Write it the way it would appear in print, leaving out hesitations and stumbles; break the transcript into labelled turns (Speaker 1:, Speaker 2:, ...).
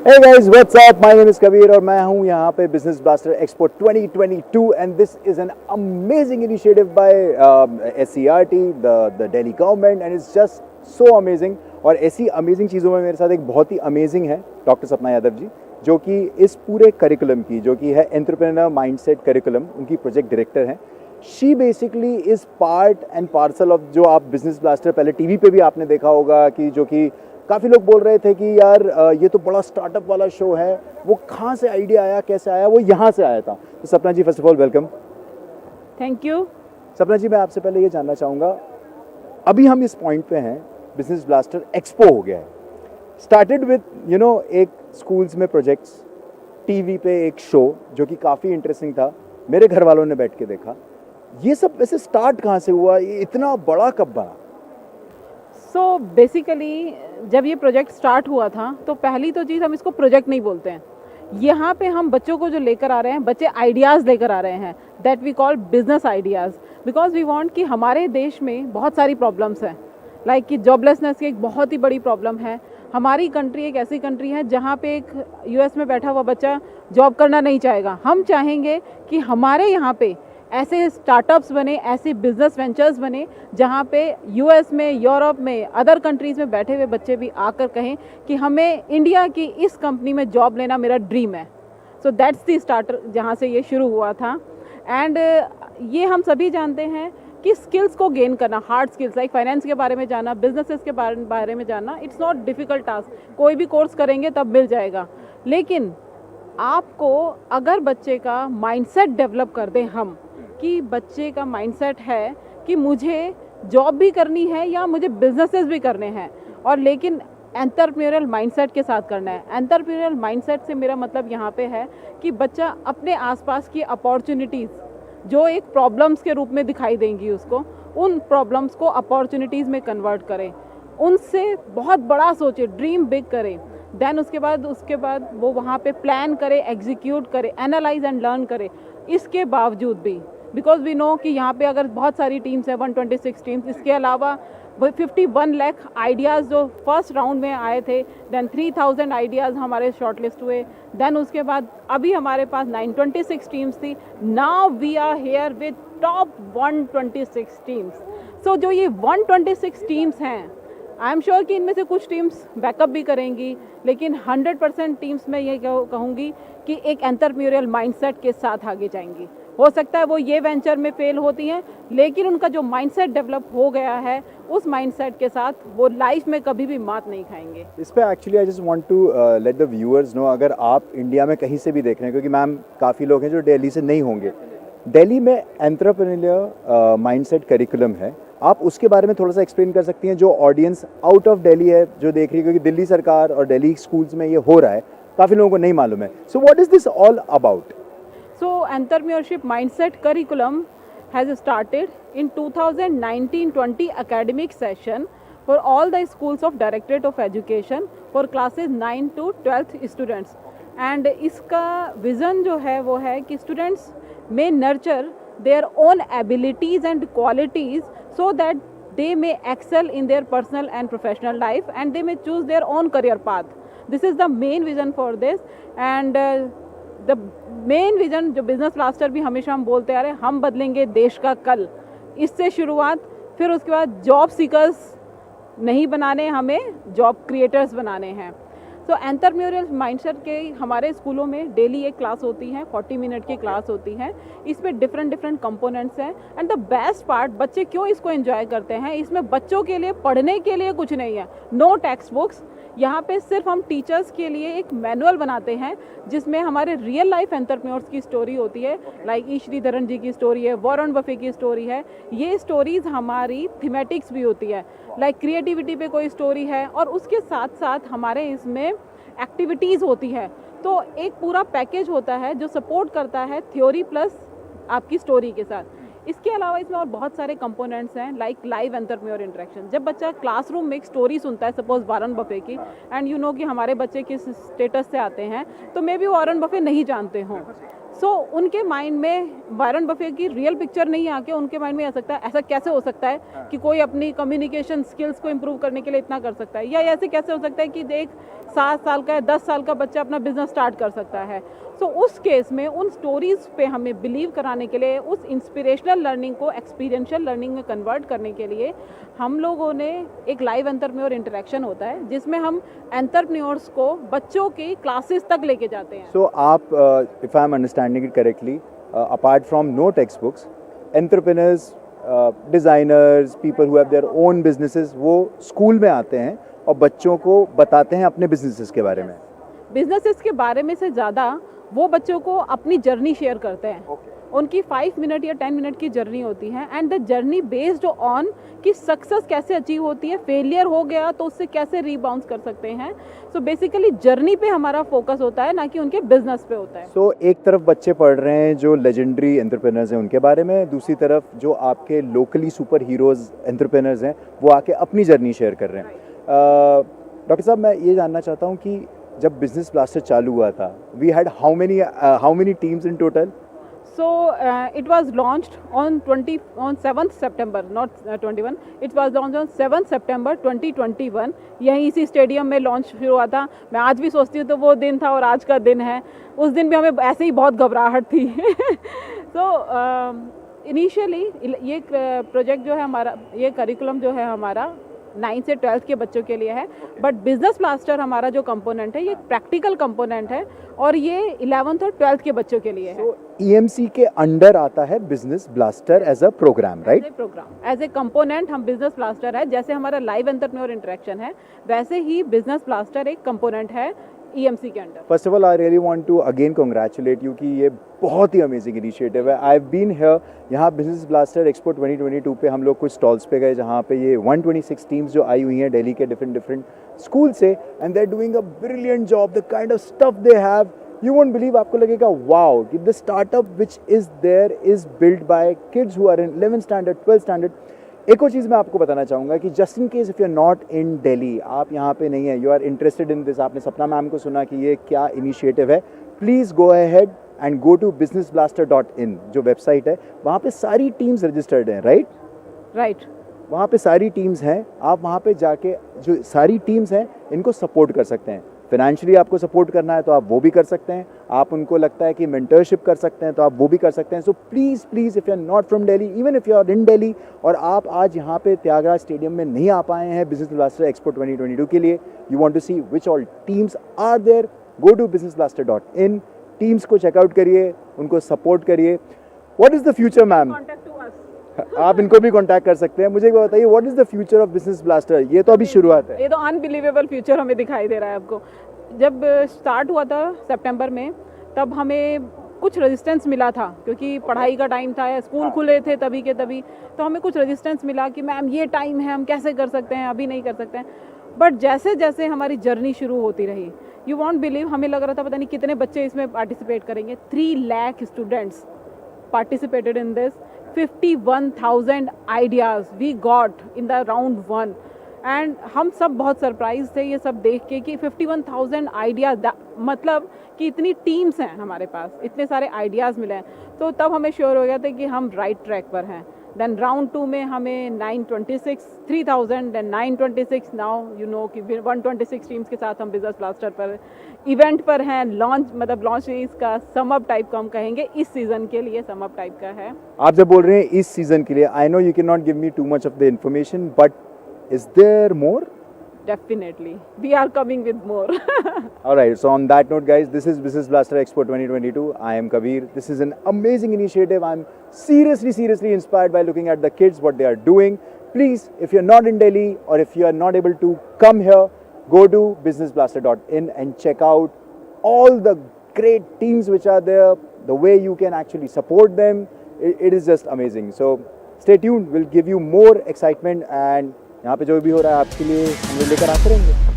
Speaker 1: Hey guys, what's up? My name is Kabir और मैं हूँ यहाँ पे Business Blaster Expo 2022 and this is an amazing initiative by SCRT, the Delhi government and it's just so amazing. और ऐसी amazing चीज़ों में मेरे साथ एक बहुत ही अमेजिंग है डॉक्टर सपना यादव जी, जो कि इस पूरे करिकुलम की जो कि है एंटरप्रेन्योर माइंडसेट करिकुलम, उनकी प्रोजेक्ट डायरेक्टर हैं. She basically is part and parcel of जो आप बिजनेस ब्लास्टर पहले टीवी पे भी आपने देखा होगा कि जो कि काफ़ी लोग बोल रहे थे कि यार ये तो बड़ा स्टार्टअप वाला शो है, वो कहाँ से आइडिया आया, कैसे आया, वो यहाँ से आया था. तो Sapna ji, first of all welcome.
Speaker 2: Thank you.
Speaker 1: Sapna ji, मैं आपसे पहले ये जानना चाहूँगा, अभी हम इस पॉइंट पे हैं, बिजनेस ब्लास्टर एक्सपो हो गया है. स्टार्टेड विद एक स्कूल्स में प्रोजेक्ट्स, टीवी पे एक शो जो कि काफ़ी इंटरेस्टिंग था, मेरे घर वालों ने बैठ के देखा. ये सब वैसे स्टार्ट कहाँ से हुआ, ये इतना बड़ा कब बना?
Speaker 2: सो बेसिकली जब ये प्रोजेक्ट स्टार्ट हुआ था तो पहली तो चीज़, हम इसको प्रोजेक्ट नहीं बोलते हैं. यहाँ पे हम बच्चों को जो लेकर आ रहे हैं, बच्चे आइडियाज़ लेकर आ रहे हैं, that we call business ideas. Because we want कि हमारे देश में बहुत सारी प्रॉब्लम्स हैं, लाइक कि जॉबलेसनेस की एक बहुत ही बड़ी प्रॉब्लम है. हमारी कंट्री एक ऐसी कंट्री है जहाँ पे एक यूएस में बैठा हुआ बच्चा जॉब करना नहीं चाहेगा. हम चाहेंगे कि हमारे यहाँ पे ऐसे स्टार्टअप्स बने, ऐसे बिजनेस वेंचर्स बने जहाँ पे यूएस में, यूरोप में, अदर कंट्रीज़ में बैठे हुए बच्चे भी आकर कहें कि हमें इंडिया की इस कंपनी में जॉब लेना मेरा ड्रीम है. सो दैट्स दी स्टार्टर जहाँ से ये शुरू हुआ था. एंड ये हम सभी जानते हैं कि स्किल्स को गेन करना, हार्ड स्किल्स लाइक फाइनेंस के बारे में जाना, बिजनेसेस के बारे में जानना, इट्स नॉट डिफ़िकल्ट टास्क. कोई भी कोर्स करेंगे तब मिल जाएगा. लेकिन आपको अगर बच्चे का माइंडसेट डेवलप कर दें हम, कि बच्चे का माइंडसेट है कि मुझे जॉब भी करनी है या मुझे बिजनेसेस भी करने हैं, और लेकिन एंटरप्रेन्योरल माइंडसेट के साथ करना है. एंटरप्रेन्योरल माइंडसेट से मेरा मतलब यहाँ पे है कि बच्चा अपने आसपास की अपॉर्चुनिटीज़ जो एक प्रॉब्लम्स के रूप में दिखाई देंगी उसको, उन प्रॉब्लम्स को अपॉर्चुनिटीज़ में कन्वर्ट करें, उनसे बहुत बड़ा सोचे, ड्रीम बिग करें. देन उसके बाद वो वहाँ पे प्लान करे, एग्जीक्यूट करे, एनालाइज एंड लर्न करे. इसके बावजूद भी, बिकॉज वी नो कि यहाँ पे अगर बहुत सारी टीम्स हैं, 126 टीम्स, इसके अलावा 51 लाख आइडियाज़ जो फर्स्ट राउंड में आए थे, देन 3000 आइडियाज़ हमारे शॉर्ट लिस्ट हुए. देन उसके बाद अभी हमारे पास 926 टीम्स थी. Now we are here with top 126 teams. So जो ये 126 टीम्स हैं, आई एम श्योर कि इनमें से कुछ टीम्स बैकअप भी करेंगी, लेकिन 100% टीम्स में ये कहूँगी कि एक एंटरप्रेन्योरियल माइंडसेट के साथ आगे जाएंगी. हो सकता है वो ये वेंचर में फेल होती हैं, लेकिन उनका जो माइंडसेट डेवलप हो गया है, उस माइंडसेट के साथ वो लाइफ में कभी भी मात नहीं खाएंगे.
Speaker 1: इस पे actually I just want to let the viewers know, अगर आप इंडिया में कहीं से भी देख रहे हैं, क्योंकि मैम काफ़ी लोग हैं जो दिल्ली से नहीं होंगे, दिल्ली में एंटरप्रेन्योर माइंडसेट करिकुलम है, आप उसके बारे में थोड़ा सा एक्सप्लेन कर सकती हैं, जो ऑडियंस आउट ऑफ दिल्ली है जो देख रही है, क्योंकि दिल्ली सरकार और दिल्ली स्कूल्स में ये हो रहा है, काफ़ी लोगों को नहीं मालूम है. So what is this all about?
Speaker 2: So entrepreneurship mindset curriculum has started in 2019-20 academic session for all the schools of Directorate of Education for classes 9 to 12th students. And इसका vision जो है वो है कि students may nurture their own abilities and qualities so that they may excel in their personal and professional life and they may choose their own career path. This is the main vision for this. And the main vision जो business blaster भी हमेशा हम बोलते आ रहे हैं, हम बदलेंगे देश का कल. इससे शुरुआत, फिर उसके बाद जॉब सीकर्स नहीं बनाने, हमें जॉब क्रिएटर्स बनाने हैं. सो एंटरप्रेन्योरियल माइंडसेट के हमारे स्कूलों में डेली एक क्लास होती है, 40 मिनट की क्लास होती है. इसमें डिफरेंट कंपोनेंट्स हैं. एंड द बेस्ट पार्ट, बच्चे क्यों इसको एंजॉय करते हैं, इसमें बच्चों के लिए पढ़ने के लिए कुछ नहीं है, नो टेक्स्ट बुक्स. यहाँ पे सिर्फ हम टीचर्स के लिए एक मैनुअल बनाते हैं जिसमें हमारे रियल लाइफ एंटरप्रेन्योर्स की स्टोरी होती है, लाइक ई श्रीधरन जी की स्टोरी है, वॉरेन बफे की स्टोरी है. ये स्टोरीज़ हमारी थीमेटिक्स भी होती है, लाइक क्रिएटिविटी पे कोई स्टोरी है, और उसके साथ साथ हमारे इसमें एक्टिविटीज़ होती है. तो एक पूरा पैकेज होता है जो सपोर्ट करता है थ्योरी प्लस आपकी स्टोरी के साथ. इसके अलावा इसमें और बहुत सारे कंपोनेंट्स हैं, लाइक लाइव एंटरप्रेन्योर इंटरेक्शन. जब बच्चा क्लासरूम में एक स्टोरी सुनता है, सपोज वॉरेन बफे की, एंड यू नो कि हमारे बच्चे किस स्टेटस से आते हैं, तो मे बी वॉरेन बफे नहीं जानते हों. सो उनके माइंड में वारन बफे की रियल पिक्चर नहीं आके उनके माइंड में आ सकता है ऐसा कैसे हो सकता है कि कोई अपनी कम्युनिकेशन स्किल्स को इम्प्रूव करने के लिए इतना कर सकता है, या ऐसे कैसे हो सकता है कि एक 7 साल का या 10 साल का बच्चा अपना बिजनेस स्टार्ट कर सकता है। सो उस केस में उन स्टोरीज पे हमें बिलीव कराने के लिए, उस इंस्पिरेशनल लर्निंग को एक्सपीरियंशियल लर्निंग में कन्वर्ट करने के लिए हम लोगों ने एक लाइव एंटरप्रेन्योर इंटरेक्शन होता है जिसमें हम एंटरप्रेन्योर्स को बच्चों की क्लासेस तक लेके जाते हैं।
Speaker 1: सो आप, if I am understanding it correctly, apart from no text books, entrepreneurs, designers, people who have their own businesses, वो स्कूल में आते हैं और बच्चों को बताते हैं अपने बिजनेसेस के बारे में।
Speaker 2: बिजनेसेस के बारे में से ज़्यादा वो बच्चों को अपनी जर्नी शेयर करते हैं। उनकी 5 मिनट या 10 मिनट की जर्नी होती है and the journey based on कि सक्सेस कैसे अचीव होती है, फेलियर हो गया तो उससे कैसे रीबाउंस कर सकते हैं। सो बेसिकली जर्नी पे हमारा फोकस होता है, ना कि उनके बिजनेस पे होता है।
Speaker 1: सो एक तरफ बच्चे पढ़ रहे हैं जो लेजेंडरी एंटरप्रेन्योर्स हैं उनके बारे में, दूसरी तरफ जो आपके लोकली सुपर हीरोज एंटरप्रेन्योर्स हैं वो आके अपनी जर्नी शेयर कर रहे हैं। डॉक्टर साहब, मैं ये जानना चाहता हूँ कि जब बिजनेस ब्लास्टर चालू हुआ था, we had how many teams in total?
Speaker 2: So it was launched on 7th September, not 21. It was launched on 7th September 2021. यहीं इसी स्टेडियम में लॉन्च शुरू हुआ था। मैं आज भी सोचती हूँ तो वो दिन था और आज का दिन है। उस दिन भी हमें ऐसे ही बहुत घबराहट थी। तो इनिशियली ये प्रोजेक्ट जो है हमारा, ये करिकुलम जो है हमारा 9th से 12th के बच्चों के लिए है, बट बिजनेस ब्लास्टर हमारा जो कंपोनेंट है ये प्रैक्टिकल कंपोनेंट है और ये 11th और 12th के बच्चों के लिए है।
Speaker 1: EMC के अंडर आता है Business Blaster as a program, right?
Speaker 2: Program as a component हम बिजनेस ब्लास्टर है, जैसे हमारा लाइव एंटरप्रेन्योर इंटरेक्शन है वैसे ही बिजनेस ब्लास्टर एक कंपोनेंट है EMC के under.
Speaker 1: First of all, I really want to again congratulate you कि ये बहुत ही अमेजिंग इनिशिएटिव है। आई हैव बीन हियर, यहाँ बिजनेस ब्लास्टर एक्सपो 2022 पे हम लोग कुछ स्टॉल्स पे गए जहाँ पे ये 126 टीम्स जो आई हुई हैं दिल्ली के डिफरेंट स्कूल से, and they are doing a brilliant job. The kind of stuff they have, you won't believe, आपको लगेगा वाओ कि the startup which is there is build by kids who are in 11th standard, 12th standard. एक और चीज़ मैं आपको बताना चाहूँगा कि just in case if you are not in Delhi, आप यहाँ पे नहीं है, you are interested in this, आपने सपना मैम को सुना कि ये क्या इनिशिएटिव है, please go ahead and go to businessblaster.in जो वेबसाइट है, वहाँ पे सारी टीम्स रजिस्टर्ड हैं, राइट? वहाँ पे सारी टीम्स हैं, आप वहाँ पे जाके जो सारी टीम्स हैं इनको सपोर्ट कर सकते हैं। फाइनेंशियली आपको सपोर्ट करना है तो आप वो भी कर सकते हैं, आप उनको लगता है कि मेंटरशिप कर सकते हैं तो आप वो भी कर सकते हैं। So please if you are not from Delhi, even if you are in Delhi और आप आज यहाँ पे त्यागराज स्टेडियम में नहीं आ पाए हैं बिजनेस ब्लास्टर एक्सपो 2022 के लिए, you want to see which all teams are there, go to businessblaster.in, teams को चेकआउट करिए, उनको सपोर्ट करिए। What is the future ma'am? आप इनको भी कांटेक्ट कर सकते हैं। मुझे बताइए, what is the future of Business Blaster? ये तो अभी शुरुआत है।
Speaker 2: ये तो अनबिलीवेबल फ्यूचर हमें दिखाई दे रहा है आपको। जब स्टार्ट हुआ था सितंबर में, तब हमें कुछ रेजिस्टेंस मिला था क्योंकि पढ़ाई का टाइम था, स्कूल खुले थे तभी के तभी, तो हमें कुछ रेजिस्टेंस मिला कि मैम ये टाइम है, हम कैसे कर सकते हैं, अभी नहीं कर सकते हैं। बट जैसे जैसे हमारी जर्नी शुरू होती रही, यू वॉन्ट बिलीव, हमें लग रहा था पता नहीं कितने बच्चे इसमें पार्टिसिपेट करेंगे। 3 lakh students participated in this. 51,000 ideas we got in the round 1 and हम सब बहुत सरप्राइज थे ये सब देख के कि 51,000 आइडियाज, मतलब कि इतनी टीम्स हैं हमारे पास, इतने सारे आइडियाज़ मिले हैं। तो तब हमें श्योर हो गया था कि हम राइट ट्रैक पर हैं। देन राउंड 2 में हमें 3,000 एंड 926, नाउ यू नो कि 126 टीम्स के साथ हम बिजनेस ब्लास्टर पर इवेंट पर हैं। लॉन्च इसका समअप टाइप का हम कहेंगे, इस सीज़न के लिए समअप टाइप का है।
Speaker 1: आप जब बोल रहे हैं इस सीज़न के लिए, I know you can not give me too much of the information, but is there more?
Speaker 2: Definitely, we are coming with more.
Speaker 1: All right, so on that note guys, this is Business Blaster Expo 2022. I am Kabir. This is an amazing initiative. I'm seriously inspired by looking at the kids, what they are doing. Please, if you're not in Delhi or if you are not able to come here, go to businessblaster.in and check out all the great teams which are there, the way you can actually support them. It is just amazing. So stay tuned, we'll give you more excitement, and यहाँ पे जो भी हो रहा है आपके लिए हम लोग लेकर आते रहेंगे।